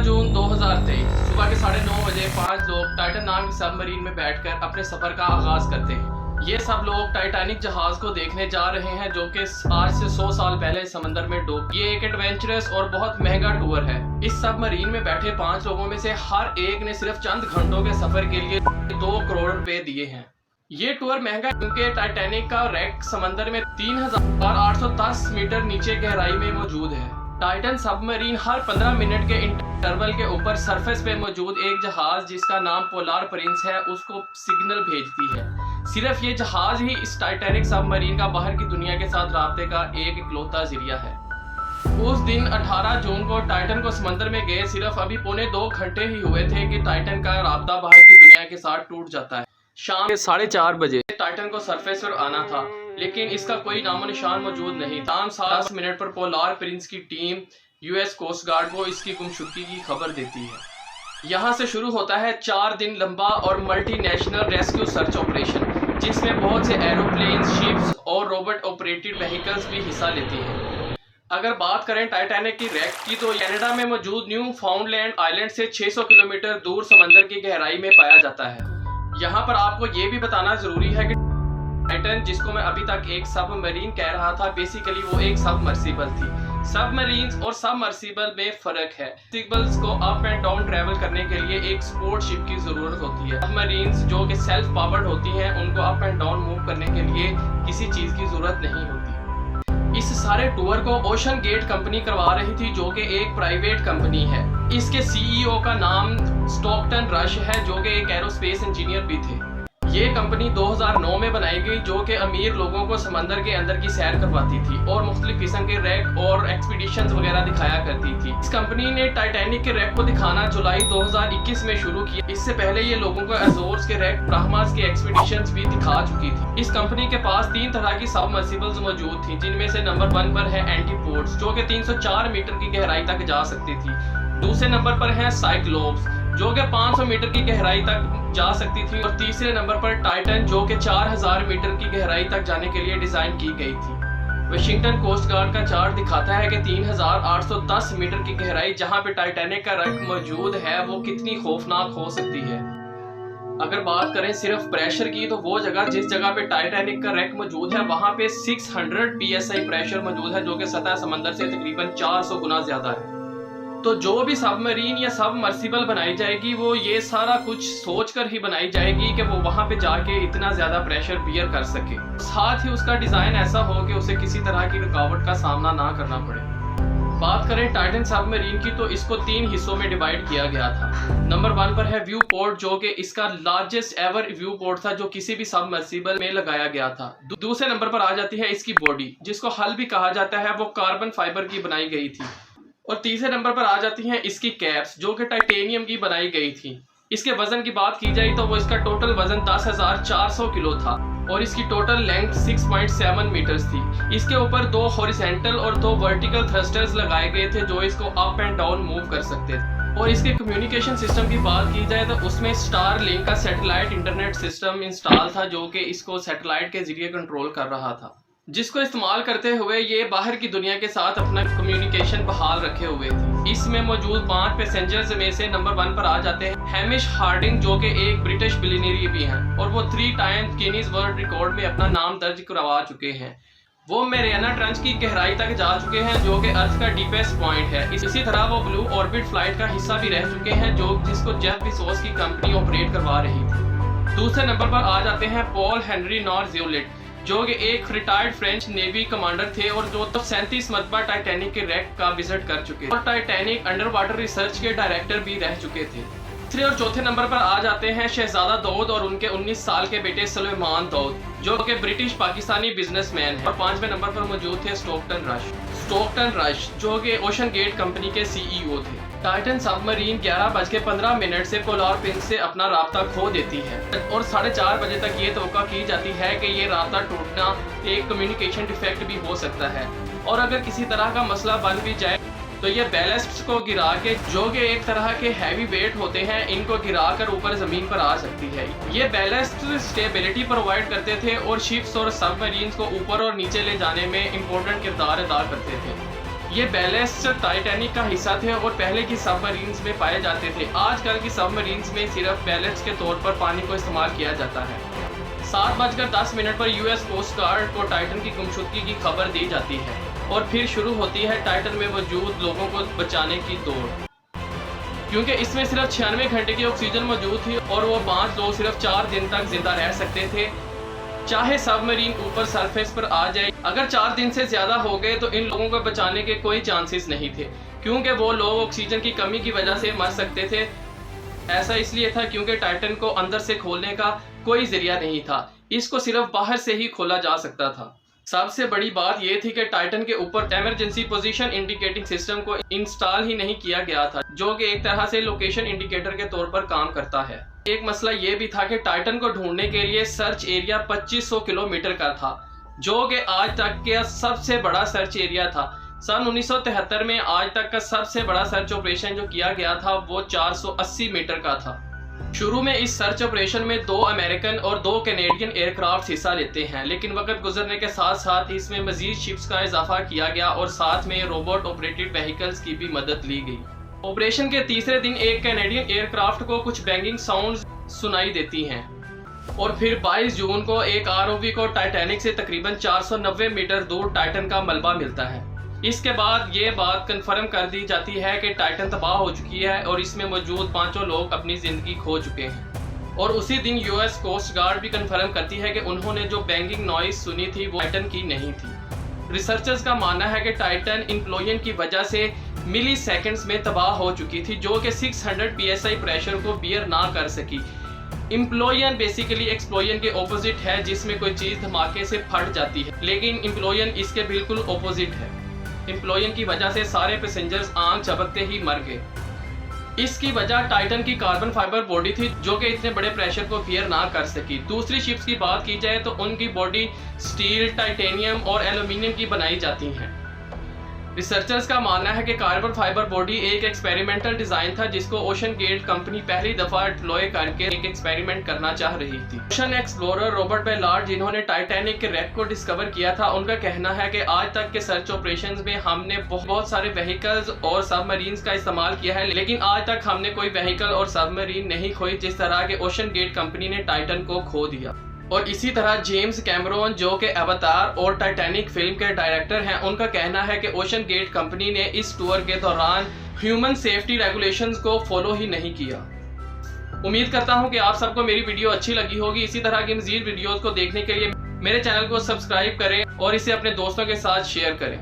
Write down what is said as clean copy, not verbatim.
जून 2023 सुबह के 9:30 बजे 5 लोग टाइटन नाम की सबमरीन में बैठकर अपने सफर का आगाज करते हैं। ये सब लोग टाइटैनिक जहाज को देखने जा रहे हैं जो कि आज से 100 साल पहले समंदर में डूब। ये एक एडवेंचरस और बहुत महंगा टूर है। इस सबमरीन में बैठे 5 लोगों में से हर एक ने सिर्फ चंद घंटों के सफर के लिए 2 करोड़ रुपए दिए हैं। ये टूर महंगा क्योंकि टाइटैनिक का रैक समंदर में 3810 मीटर नीचे गहराई में मौजूद है। टाइटन सबमरीन हर 15 मिनट के इंटरवल के ऊपर सरफेस पे मौजूद एक जहाज जिसका नाम पोलार प्रिंस है उसको सिग्नल भेजती है। सिर्फ ये जहाज ही इस टाइटैनिक सबमरीन का बाहर की दुनिया के साथ राब्ते का एक इकलौता जरिया है। उस दिन 18 जून को टाइटन को समंदर में गए सिर्फ अभी 2.25 घंटे ही हुए थे कि टाइटन का राब्ता बाहर की दुनिया के साथ टूट जाता है। शाम के 4:30 बजे टाइटन को सरफेस पर आना था लेकिन इसका कोई नामो निशान मौजूद नहीं था। 7 मिनट पर पोलार प्रिंस की टीम यूएस कोस्ट गार्ड को इसकी गुमशुदगी की खबर देती है। यहाँ से शुरू होता है 4 दिन लंबा और मल्टीनेशनल रेस्क्यू सर्च ऑपरेशन जिसमें बहुत से एरोप्लेन, शिप्स और रोबोट ऑपरेटेड व्हीकल्स भी हिस्सा लेती हैं। अगर बात करें टाइटैनिक की रैक की तो कनाडा में मौजूद न्यू फाउंडलैंड आइलैंड से 600 किलोमीटर दूर समंदर की गहराई में पाया जाता है। यहाँ पर आपको ये भी बताना जरूरी है कि टाइटन जिसको मैं अभी तक एक सबमरीन कह रहा था बेसिकली वो एक सबमर्सिबल थी। सबमरीन्स और सबमर्सिबल में फर्क है। सबमर्सिबल्स को अप एंड डाउन ट्रैवल करने के लिए एक सपोर्ट शिप की जरूरत होती है। सबमरीन्स जो कि सेल्फ पावर्ड होती हैं उनको अप एंड डाउन मूव करने के लिए किसी चीज की जरूरत नहीं होती। इस सारे टूर को ओशन गेट कंपनी करवा रही थी जो कि एक प्राइवेट कंपनी है। इसके सीईओ का नाम स्टॉकटन रश है जो कि एक एरोस्पेस इंजीनियर भी थे। ये कंपनी 2009 में बनाई गई जो कि अमीर लोगों को समंदर के अंदर की सैर करवाती थी और मुख्तलिफ किस्म के रैक और एक्सपीडिशंस वगैरह दिखाया करती थी। इस कंपनी ने टाइटैनिक के रैक को दिखाना जुलाई 2021 में शुरू किया। इससे पहले ये लोगों को अजोर्स के रैक, ब्राह्मस के एक्सपीडिशंस भी दिखा चुकी थी। इस कंपनी के पास 3 तरह की सबमर्सिबल्स मौजूद थी जिनमें से नंबर 1 पर है एंटीपोड्स जो कि 304 मीटर की गहराई तक जा सकती थी। दूसरे नंबर पर है साइक्लोप्स जो कि 500 मीटर की गहराई तक जा सकती थी और तीसरे नंबर पर टाइटन जो कि 4000 मीटर की गहराई तक जाने के लिए डिजाइन की गई थी। वाशिंगटन कोस्ट गार्ड का चार्ट दिखाता है कि 3810 मीटर की गहराई जहां पे टाइटैनिक का रैक मौजूद है वो कितनी खौफनाक हो सकती है। अगर बात करें सिर्फ प्रेशर की तो वो जगह जिस जगह पे टाइटैनिक का रैक मौजूद है वहां पे 600 psi प्रेशर मौजूद है जो कि सतह समंदर से तकरीबन 400 गुना ज्यादा है। तो जो भी सबमरीन या सबमर्सिबल बनाई जाएगी वो ये सारा कुछ सोचकर ही बनाई जाएगी कि वो वहां पे जाके इतना ज्यादा प्रेशर बियर कर सके। साथ ही उसका डिजाइन ऐसा हो कि उसे किसी तरह की रुकावट का सामना ना करना पड़े। बात करें टाइटन सबमरीन की तो इसको 3 हिस्सों में डिवाइड किया गया था। नंबर 1 पर है व्यू पोर्ट जो कि इसका लार्जेस्ट एवर व्यू पोर्ट था जो किसी भी सबमर्सिबल में लगाया गया था। दूसरे नंबर पर आ जाती है इसकी बॉडी जिसको हल भी कहा जाता है, वो कार्बन फाइबर की बनाई गई थी। और तीसरे नंबर पर आ जाती हैं इसकी कैप्स जो कि टाइटेनियम की बनाई गई थी। इसके वजन की बात की जाए तो वो इसका टोटल वजन 10,400 किलो था और इसकी टोटल लेंथ 6.7 मीटर्स थी। इसके ऊपर 2 हॉरिजॉन्टल और 2 वर्टिकल थ्रस्टर्स लगाए गए थे जो इसको अप एंड डाउन मूव कर सकते थे। और इसके कम्युनिकेशन सिस्टम की बात की जाए तो उसमें स्टारलिंक का सैटेलाइट इंटरनेट सिस्टम इंस्टॉल था जो कि इसको सैटेलाइट के जरिए कंट्रोल कर रहा था, जिसको इस्तेमाल करते हुए ये बाहर की दुनिया के साथ अपना कम्युनिकेशन बहाल रखे हुए थे। इसमें मौजूद 5 पैसेंजर्स में से नंबर 1 पर आ जाते हैं हैमिश हार्डिंग जो कि एक ब्रिटिश बिलियनियर भी हैं और वो 3 टाइम्स गिनीज वर्ल्ड रिकॉर्ड में अपना नाम दर्ज करवा चुके हैं। वो मैरियाना ट्रंच की गहराई तक जा चुके हैं जो कि अर्थ का डीपेस्ट पॉइंट है। इसी तरह वो ब्लू ऑर्बिट फ्लाइट का हिस्सा भी रह चुके हैं जो जिसको जेफ बेजोस की कंपनी ऑपरेट करवा रही थी। दूसरे नंबर पर आ जाते हैं पॉल हेनरी नॉर्जियोलेट जो कि एक रिटायर्ड फ्रेंच नेवी कमांडर थे और जो 37 मरतबा टाइटैनिक के रैक का विजिट कर चुके और टाइटैनिक अंडर वाटर रिसर्च के डायरेक्टर भी रह चुके थे। तीसरे और चौथे नंबर पर आ जाते हैं शहजादा दाऊद और उनके 19 साल के बेटे सुलेमान दाऊद जो कि ब्रिटिश पाकिस्तानी बिजनेसमैन है। और 5वें नंबर पर मौजूद थे स्टॉकटन रश जो कि ओशन गेट कंपनी के सीईओ थे। टाइटन सबमरीन 11:15 से पोलार प्रिंस से अपना राब्ता खो देती है और 4:30 बजे तक ये तवक्का की जाती है कि ये राब्ता टूटना एक कम्युनिकेशन डिफेक्ट भी हो सकता है। और अगर किसी तरह का मसला बन भी जाए तो ये बैलेस्ट को गिरा के जो कि एक तरह के हैवी वेट होते हैं इनको गिरा कर ऊपर जमीन पर आ सकती है। ये बैलेस्ट स्टेबिलिटी प्रोवाइड करते थे और शिप्स और सबमरीन्स को ऊपर और नीचे ले जाने में इम्पोर्टेंट किरदार अदा करते थे। ये बैलेस्ट टाइटैनिक का हिस्सा थे और पहले की सबमरीन्स में पाए जाते थे। आजकल की सबमरीन्स में सिर्फ बैलेस्ट के तौर पर पानी को इस्तेमाल किया जाता है। 7:10 पर यूएस कोस्ट गार्ड को टाइटन की गुमशुदगी की खबर दी जाती है और फिर शुरू होती है टाइटन में मौजूद लोगों को बचाने की दौड़। क्योंकि इसमें सिर्फ 96 घंटे की ऑक्सीजन मौजूद थी और वो 5 लोग सिर्फ 4 दिन तक जिंदा रह सकते थे, चाहे सबमरीन ऊपर सरफेस पर आ जाए। अगर 4 दिन से ज्यादा हो गए तो इन लोगों को बचाने के कोई चांसेस नहीं थे, क्योंकि वो लोग ऑक्सीजन की कमी की वजह से मर सकते थे। ऐसा इसलिए था क्योंकि टाइटन को अंदर से खोलने का कोई जरिया नहीं था, इसको सिर्फ बाहर से ही खोला जा सकता था। सबसे बड़ी बात यह थी कि टाइटन के ऊपर इमरजेंसी पोजीशन इंडिकेटिंग सिस्टम को इंस्टॉल ही नहीं किया गया था, जो कि एक तरह से लोकेशन इंडिकेटर के तौर पर काम करता है। एक मसला यह भी था कि टाइटन को ढूंढने के लिए सर्च एरिया 2500 किलोमीटर का था, जो कि आज तक का सबसे बड़ा सर्च एरिया था। सन 1973 में आज तक का सबसे बड़ा सर्च ऑपरेशन जो किया गया था वो 480 मीटर का था। शुरू में इस सर्च ऑपरेशन में 2 अमेरिकन और 2 कैनेडियन एयरक्राफ्ट हिस्सा लेते हैं, लेकिन वक्त गुजरने के साथ साथ इसमें मजीद शिप्स का इजाफा किया गया और साथ में रोबोट ऑपरेटेड व्हीकल्स की भी मदद ली गई। ऑपरेशन के तीसरे दिन एक कैनेडियन एयरक्राफ्ट को कुछ बैंगिंग साउंड्स सुनाई देती हैं और फिर 22 जून को एक आरओवी को टाइटैनिक से तकरीबन 490 मीटर दूर टाइटन का मलबा मिलता है। इसके बाद ये बात कंफर्म कर दी जाती है कि टाइटन तबाह हो चुकी है और इसमें मौजूद 5 लोग अपनी जिंदगी खो चुके हैं। और उसी दिन यूएस कोस्ट गार्ड भी कंफर्म करती है कि उन्होंने जो बैंगिंग नॉइज सुनी थी वो टाइटन की नहीं थी। रिसर्चर्स का मानना है कि टाइटन इम्प्लोयन की वजह से मिली सेकेंड्स में तबाह हो चुकी थी, जो कि 600 psi प्रेशर को बियर ना कर सकी। इम्प्लोयन बेसिकली एक्सप्लोयन के ऑपोजिट है, जिसमें कोई चीज धमाके से फट जाती है, लेकिन इम्प्लोयन इसके बिल्कुल ऑपोजिट है। इम्प्लोयन की वजह से सारे पैसेंजर्स आंख झपकते ही मर गए। इसकी वजह टाइटन की कार्बन फाइबर बॉडी थी, जो कि इतने बड़े प्रेशर को बियर ना कर सकी। दूसरी शिप्स की बात की जाए तो उनकी बॉडी स्टील, टाइटेनियम और एल्यूमिनियम की बनाई जाती हैं। रिसर्चर्स का मानना है कि कार्बन फाइबर बॉडी एक एक्सपेरिमेंटल डिजाइन था, जिसको ओशन गेट कंपनी पहली दफा डिप्लॉय करके एक एक्सपेरिमेंट करना चाह रही थी। ओशन एक्सप्लोरर रॉबर्ट बेलार्ड, जिन्होंने टाइटैनिक के रैक को डिस्कवर किया था, उनका कहना है कि आज तक के सर्च ऑपरेशंस में हमने बहुत सारे व्हीकल्स और सबमरीन्स का इस्तेमाल किया है, लेकिन आज तक हमने कोई व्हीकल और सबमरीन नहीं खोई जिस तरह के ओशन गेट कंपनी ने टाइटन को खो दिया। और इसी तरह जेम्स कैमरॉन, जो कि अवतार और टाइटैनिक फिल्म के डायरेक्टर हैं, उनका कहना है कि ओशन गेट कंपनी ने इस टूर के दौरान ह्यूमन सेफ्टी रेगुलेशंस को फॉलो ही नहीं किया। उम्मीद करता हूं कि आप सबको मेरी वीडियो अच्छी लगी होगी। इसी तरह की मज़ीद वीडियोस को देखने के लिए मेरे चैनल को सब्सक्राइब करें और इसे अपने दोस्तों के साथ शेयर करें।